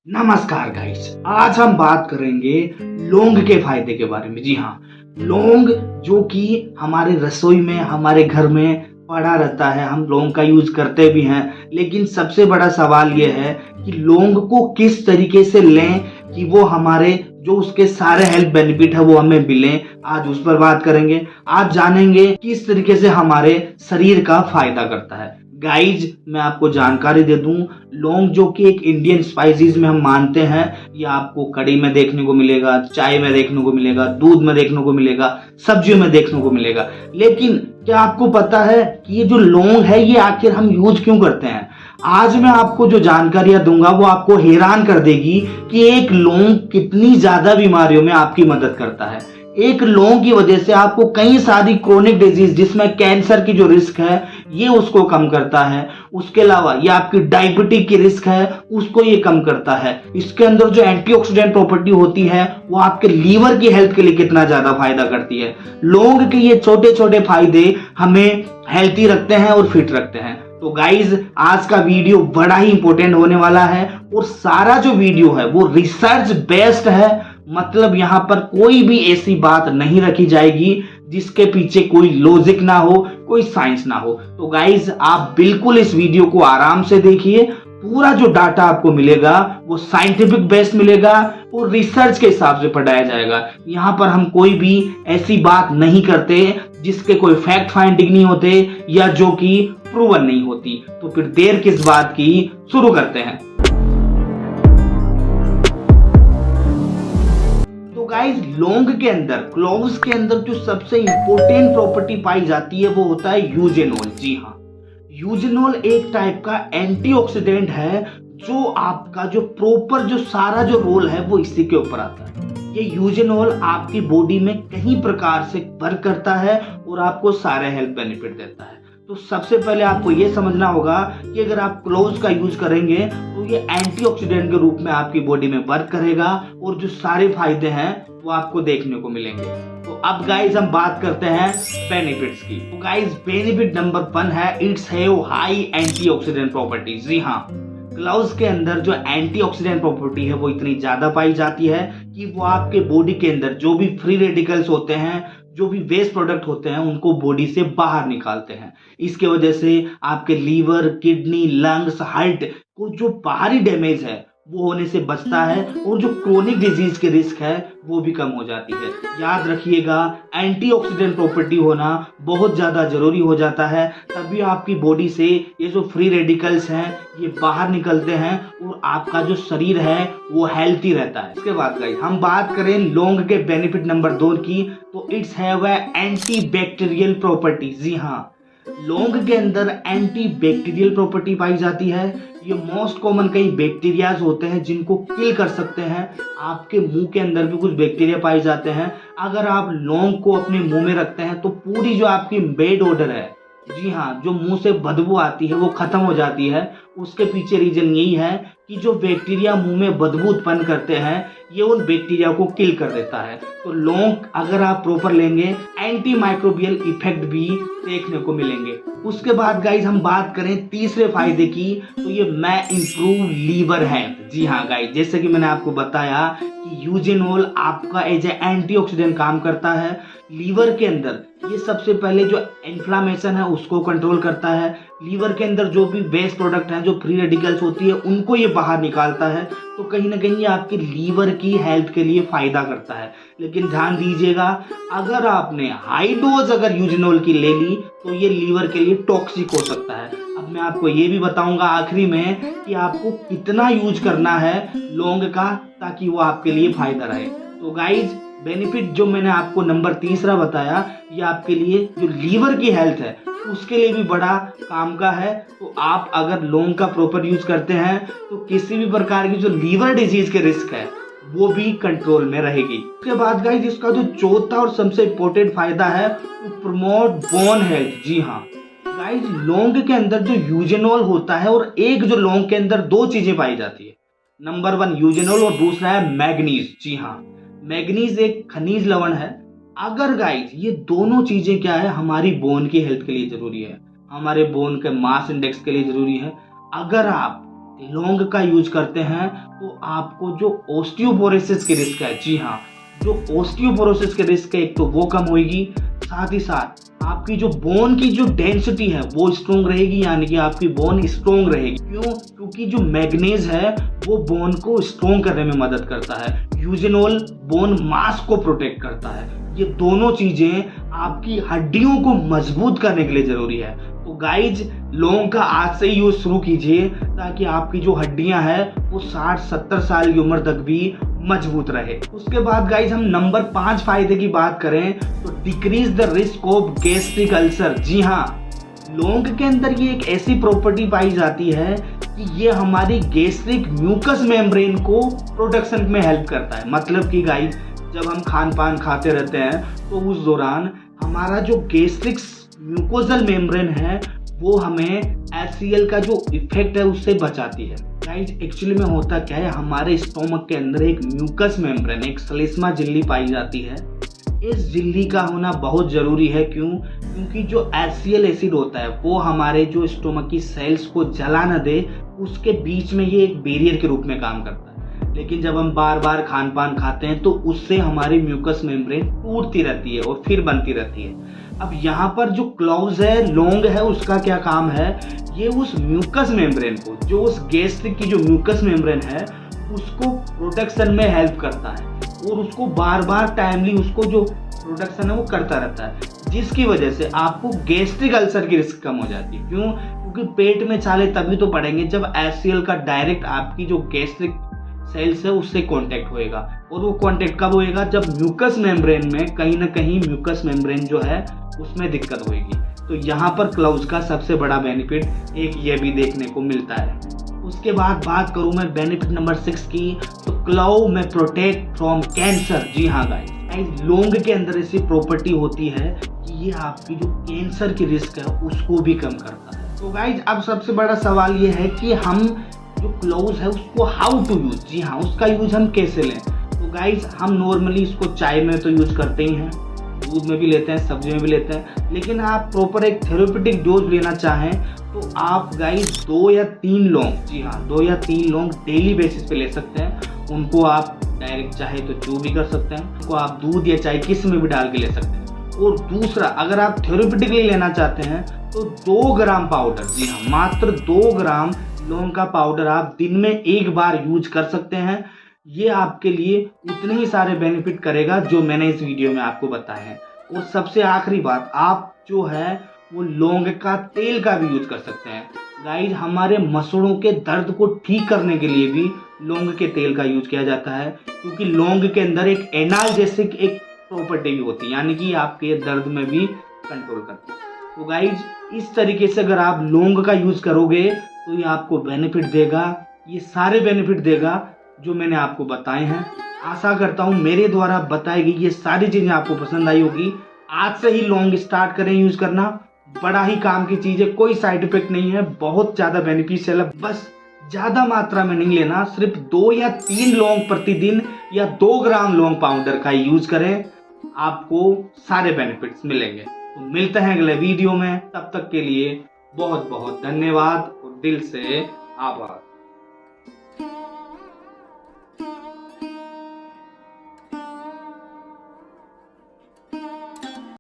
नमस्कार गाइस, आज हम बात करेंगे लौंग के फायदे के बारे में। जी हाँ, लौंग जो कि हमारे रसोई में हमारे घर में पड़ा रहता है, हम लौंग का यूज करते भी हैं। लेकिन सबसे बड़ा सवाल ये है कि लौंग को किस तरीके से लें कि वो हमारे जो उसके सारे हेल्थ बेनिफिट है वो हमें मिले। आज उस पर बात करेंगे। आज जानेंगे किस तरीके से हमारे शरीर का फायदा करता है। गाइज, मैं आपको जानकारी दे दूं, लौंग जो कि एक इंडियन स्पाइसेस में हम मानते हैं, ये आपको कड़ी में देखने को मिलेगा, चाय में देखने को मिलेगा, दूध में देखने को मिलेगा, सब्जियों में देखने को मिलेगा। लेकिन क्या आपको पता है कि ये जो लौंग है ये आखिर हम यूज क्यों करते हैं? आज मैं आपको जो जानकारियां दूंगा वो आपको हैरान कर देगी कि एक लौंग कितनी ज्यादा बीमारियों में आपकी मदद करता है। एक लौंग की वजह से आपको कई सारी क्रोनिक डिजीज जिसमें कैंसर की जो रिस्क है ये उसको कम करता है। उसके अलावा ये आपकी डायबिटीज की रिस्क है उसको ये कम करता है। इसके अंदर जो एंटीऑक्सीडेंट प्रॉपर्टी होती है वो आपके लीवर की हेल्थ के लिए कितना ज्यादा फायदा करती है। लौंग के ये छोटे छोटे फायदे हमें हेल्थी रखते हैं और फिट रखते हैं। तो गाइज, आज का वीडियो बड़ा ही इंपॉर्टेंट होने वाला है और सारा जो वीडियो है वो रिसर्च बेस्ड है। मतलब यहाँ पर कोई भी ऐसी बात नहीं रखी जाएगी जिसके पीछे कोई लॉजिक ना हो, कोई साइंस ना हो। तो गाइज, आप बिल्कुल इस वीडियो को आराम से देखिए। पूरा जो डाटा आपको मिलेगा वो साइंटिफिक बेस्ड मिलेगा और रिसर्च के हिसाब से पढ़ाया जाएगा। यहाँ पर हम कोई भी ऐसी बात नहीं करते जिसके कोई फैक्ट फाइंडिंग नहीं होते या जो कि प्रूवन नहीं होती। तो फिर देर किस बात की, शुरू करते हैं। तो गाइस, लौंग के अंदर, क्लोव्स के अंदर जो सबसे इंपॉर्टेंट प्रॉपर्टी पाई जाती है वो होता है यूजेनोल। जी हाँ, यूजेनोल एक टाइप का एंटीऑक्सीडेंट है जो आपका जो प्रॉपर जो सारा जो रोल है वो इसी के ऊपर आता है। ये यूजेनोल आपकी बॉडी में कई प्रकार से वर्क करता है और आपको सारे हेल्थ बेनिफिट देता है। तो सबसे पहले आपको ये समझना होगा कि अगर आप क्लोव्स का यूज करेंगे तो ये एंटीऑक्सीडेंट के रूप में आपकी बॉडी में वर्क करेगा और जो सारे फायदे हैं वो आपको देखने को मिलेंगे। तो अब गाइस, हम बात करते हैं बेनिफिट्स की। तो गाइस, बेनिफिट नंबर 1 है it's have high antioxidant properties. जी हाँ, क्लोव्स के अंदर जो एंटीऑक्सीडेंट प्रॉपर्टी है वो इतनी ज्यादा पाई जाती है कि वो आपके बॉडी के अंदर जो भी फ्री रेडिकल्स होते हैं, जो भी वेस्ट प्रोडक्ट होते हैं, उनको बॉडी से बाहर निकालते हैं। इसके वजह से आपके लीवर, किडनी, लंग्स, हार्ट को जो बाहरी डैमेज है वो होने से बचता है और जो क्रोनिक डिजीज के रिस्क है वो भी कम हो जाती है। याद रखिएगा, एंटीऑक्सीडेंट प्रॉपर्टी होना बहुत ज्यादा जरूरी हो जाता है, तभी आपकी बॉडी से ये जो फ्री रेडिकल्स हैं ये बाहर निकलते हैं और आपका जो शरीर है वो हेल्थी रहता है। इसके बाद गाइस, हम बात करें लौंग के बेनिफिट नंबर 2 की, तो it's have anti bacterial property. जी हाँ, लौंग के अंदर एंटी बैक्टीरियल प्रॉपर्टी पाई जाती है। ये मोस्ट कॉमन कई बैक्टीरियाज होते हैं जिनको किल कर सकते हैं। आपके मुंह के अंदर भी कुछ बैक्टीरिया पाए जाते हैं। अगर आप लौंग को अपने मुंह में रखते हैं तो पूरी जो आपकी बैड ओडर है, जी हाँ, जो मुंह से बदबू आती है वो खत्म हो जाती है। उसके पीछे रीजन यही है कि जो बैक्टीरिया मुंह में बदबू उत्पन्न करते हैं ये उन बैक्टीरिया को किल कर देता है। तो लौंग अगर आप प्रॉपर लेंगे, एंटी माइक्रोबियल इफेक्ट भी देखने को मिलेंगे। उसके बाद गाइज, हम बात करें तीसरे फायदे की, तो ये मैं इंप्रूव लीवर हेल्थ। जी हाँ गाइज, जैसे कि मैंने आपको बताया कि यूजेनोल आपका एज ए एंटीऑक्सीडेंट काम करता है लीवर के अंदर। ये सबसे पहले जो इन्फ्लामेशन है उसको कंट्रोल करता है। लीवर के अंदर जो भी वेस्ट प्रोडक्ट हैं, जो फ्री रेडिकल्स होती है, उनको ये बाहर निकालता है। तो कहीं ना कहीं ये आपके लीवर की हेल्थ के लिए फायदा करता है। लेकिन ध्यान दीजिएगा, अगर आपने हाई डोज अगर यूजेनोल की ले ली तो ये लीवर के लिए टॉक्सिक हो सकता है। अब मैं आपको ये भी बताऊंगा आखिरी में कि आपको कितना यूज करना है लौंग का ताकि वो आपके लिए फायदा रहे। तो गाइज, बेनिफिट जो मैंने आपको नंबर तीसरा बताया ये आपके लिए जो लीवर की हेल्थ है उसके लिए भी बड़ा काम का है। तो आप अगर लौंग का प्रॉपर यूज करते हैं तो किसी भी प्रकार की जो लीवर डिजीज के रिस्क है वो भी कंट्रोल में रहेगी। उसके बाद गाइस, इसका जो चौथा और सबसे इंपॉर्टेंट फायदा है वो प्रमोट बोन हेल्थ। जी हाँ गाइस, लौंग के अंदर जो यूजेनोल होता है और एक जो लौंग के अंदर दो चीजें पाई जाती है, नंबर 1 यूजेनोल और दूसरा है मैग्नीज। जी हाँ, मैग्नीज एक खनिज लवण है। अगर गाइस, ये दोनों चीजें क्या है, हमारी बोन की हेल्थ के लिए जरूरी है, हमारे बोन के मास इंडेक्स के लिए जरूरी है। अगर आप लौंग का यूज करते हैं तो आपको जो ऑस्टियोपोरोसिस की रिस्क है, जी हाँ, जो ऑस्टियोपोरोसिस की रिस्क है एक तो वो कम होगी, साथ ही साथ आपकी जो बोन की जो डेंसिटी है वो स्ट्रोंग रहेगी, यानी कि आपकी बोन स्ट्रोंग रहेगी। क्यों? क्योंकि जो मैग्नीज है वो बोन को स्ट्रोंग करने में मदद करता है। यूजेनॉल बोन मास को प्रोटेक्ट करता है। ये दोनों चीजें आपकी हड्डियों को मजबूत करने के लिए जरूरी है। तो गाइज, लौंग का आज से ही यूज शुरू कीजिए ताकि आपकी जो हड्डियां हैं वो 60-70 साल की उम्र तक भी मजबूत रहे। उसके बाद गाइज हम नंबर 5 फायदे की बात करें तो decrease the risk of gastric ulcer. जी हाँ, लौंग के अंदर ये एक ऐसी प्रॉपर्टी पाई जाती है कि ये हमारी गैस्ट्रिक म्यूकस मेम्ब्रेन को प्रोटेक्शन में हेल्प करता है। मतलब कि गाइज, जब हम खान पान खाते रहते हैं तो उस दौरान हमारा जो गैस्ट्रिक म्यूकोजल मेम्ब्रेन है वो हमें HCl का जो इफेक्ट है उससे बचाती है। गाइज, एक्चुअली में होता क्या है, हमारे स्टोमक के अंदर एक म्यूकस मेम्ब्रेन, एक श्लेष्मा झिल्ली पाई जाती है। इस झिल्ली का होना बहुत जरूरी है। क्यों? क्योंकि जो HCl एसिड होता है वो हमारे जो स्टोमक की सेल्स को जला न दे, उसके बीच में ये एक बैरियर के रूप में काम करता है। लेकिन जब हम बार बार खान पान खाते हैं तो उससे हमारी म्यूकस मेम्ब्रेन टूटती रहती है और फिर बनती रहती है। अब यहाँ पर जो क्लोव्स है, लौंग है, उसका क्या काम है, ये उस म्यूकस मेम्ब्रेन को, जो उस गैस्ट्रिक की जो म्यूकस मेम्ब्रेन है उसको प्रोटेक्शन में हेल्प करता है और उसको बार बार टाइमली उसको जो प्रोटेक्शन है वो करता रहता है, जिसकी वजह से आपको गैस्ट्रिक अल्सर की रिस्क कम हो जाती है। क्यों? क्योंकि पेट में छाले तभी तो पड़ेंगे जब HCl का डायरेक्ट आपकी जो गैस्ट्रिक सेल्स है उससे कांटेक्ट होएगा। और वो कांटेक्ट कब होएगा? जब म्यूकस मेम्ब्रेन में कहीं ना कहीं म्यूकस मेम्ब्रेन जो है उसमें दिक्कत होएगी। तो यहाँ पर क्लोव्स का सबसे बड़ा बेनिफिट एक ये भी देखने को मिलता है। उसके बाद बात करूँ मैं बेनिफिट नंबर 6 की, तो क्लोव में प्रोटेक्ट फ्रॉम कैंसर। जी हाँ गाइस, लौंग के अंदर ऐसी प्रॉपर्टी होती है कि ये आपकी जो कैंसर की रिस्क है उसको भी कम करता है। तो गाइस, अब सबसे बड़ा सवाल ये है कि हम जो क्लोव्स है उसको हाउ टू यूज, जी हाँ, उसका यूज हम कैसे लें। तो गाइस, हम नॉर्मली इसको चाय में तो यूज करते ही हैं, दूध में भी लेते हैं, सब्जी में भी लेते हैं, लेकिन आप प्रॉपर एक थेरेप्यूटिक डोज लेना चाहें तो आप गाइस 2 या 3 लौंग, जी हाँ, 2 या 3 लौंग डेली बेसिस पे ले सकते हैं। उनको आप डायरेक्ट चाहे तो च्यू भी कर सकते हैं, उनको आप दूध या चाय किसी में भी डाल के ले सकते हैं। और दूसरा, अगर आप थेरेप्यूटिकली लेना चाहते हैं तो 2 ग्राम पाउडर, जी हाँ, मात्र 2 ग्राम लौंग का पाउडर आप दिन में एक बार यूज कर सकते हैं। ये आपके लिए उतने ही सारे बेनिफिट करेगा जो मैंने इस वीडियो में आपको बताए हैं। और सबसे आखिरी बात, आप जो है वो लौंग का तेल का भी यूज कर सकते हैं। गाइस, हमारे मसूड़ों के दर्द को ठीक करने के लिए भी लौंग के तेल का यूज किया जाता है, क्योंकि लौंग के अंदर एक एनाल्जेसिक एक प्रॉपर्टी भी होती है, यानी कि आपके दर्द में भी कंट्रोल करता है। तो गाइस, इस तरीके से अगर आप लौंग का यूज करोगे तो ये आपको बेनिफिट देगा, ये सारे बेनिफिट देगा जो मैंने आपको बताए हैं। आशा करता हूँ मेरे द्वारा बताई गई ये सारी चीजें आपको पसंद आई होगी। आज से ही लौंग स्टार्ट करें यूज करना, बड़ा ही काम की चीज है, कोई साइड इफेक्ट नहीं है, बहुत ज्यादा बेनिफिशियल है। बस ज्यादा मात्रा में नहीं लेना, सिर्फ 2 या 3 लौंग प्रतिदिन या 2 ग्राम लौंग पाउडर का यूज करें, आपको सारे बेनिफिट्स मिलेंगे। तो मिलते हैं अगले वीडियो में, तब तक के लिए बहुत बहुत धन्यवाद और दिल से आभार।